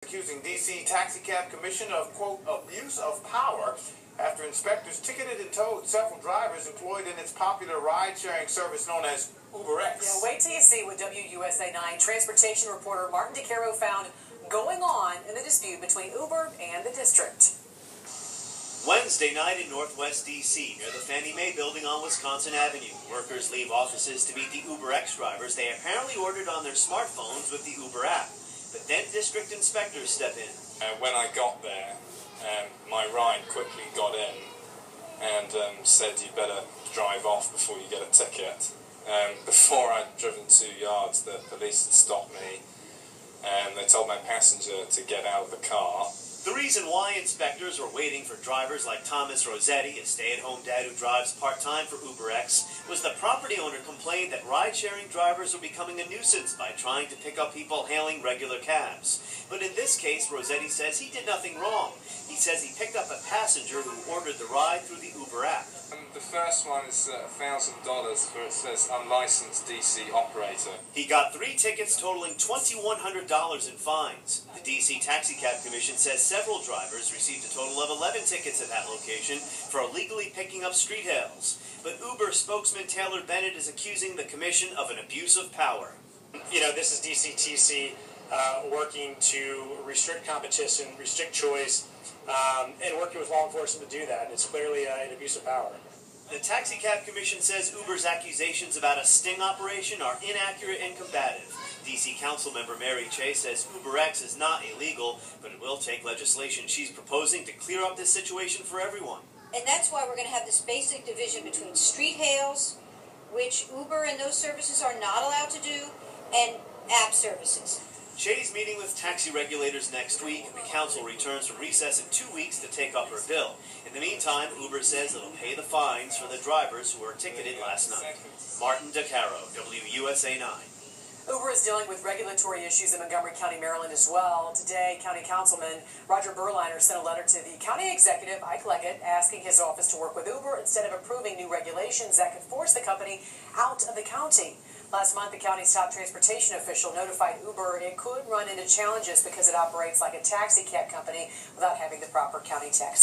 Accusing D.C. Taxicab Commission of, quote, abuse of power after inspectors ticketed and towed several drivers employed in its popular ride-sharing service known as UberX. Yeah, wait till you see what WUSA 9 transportation reporter Martin DeCaro found going on in the dispute between Uber and the district. Wednesday night in Northwest D.C., near the Fannie Mae building on Wisconsin Avenue, workers leave offices to meet the UberX drivers they apparently ordered on their smartphones with the Uber app. But then district inspectors step in. When I got there, my ride quickly got in and said you better drive off before you get a ticket. Before I'd driven 2 yards, the police had stopped me and they told my passenger to get out of the car. The reason why inspectors were waiting for drivers like Thomas Rossetti, a stay-at-home dad who drives part-time for UberX, was the property owner complained that ride-sharing drivers were becoming a nuisance by trying to pick up people hailing regular cabs. But in this case, Rossetti says he did nothing wrong. He says he picked up a passenger who ordered the ride through the Uber app. The first one is $1,000 for, it says, unlicensed DC operator. He got 3 tickets totaling $2,100 in fines. The DC Taxicab Commission says several drivers received a total of 11 tickets at that location for illegally picking up street hails. But Uber spokesman Taylor Bennett is accusing the commission of an abuse of power. You know, this is DCTC working to restrict competition, restrict choice, and working with law enforcement to do that. It's clearly an abuse of power. The Taxicab Commission says Uber's accusations about a sting operation are inaccurate and combative. D.C. Councilmember Mary Cheh says UberX is not illegal, but it will take legislation she's proposing to clear up this situation for everyone. And that's why we're going to have this basic division between street hails, which Uber and those services are not allowed to do, and app services. Cheh's meeting with taxi regulators next week, and the council returns from recess in 2 weeks to take up her bill. In the meantime, Uber says it'll pay the fines for the drivers who were ticketed last night. Martin DeCaro, WUSA 9. Uber is dealing with regulatory issues in Montgomery County, Maryland as well. Today, County Councilman Roger Berliner sent a letter to the county executive, Ike Leggett, asking his office to work with Uber instead of approving new regulations that could force the company out of the county. Last month, the county's top transportation official notified Uber it could run into challenges because it operates like a taxi cab company without having the proper county tax.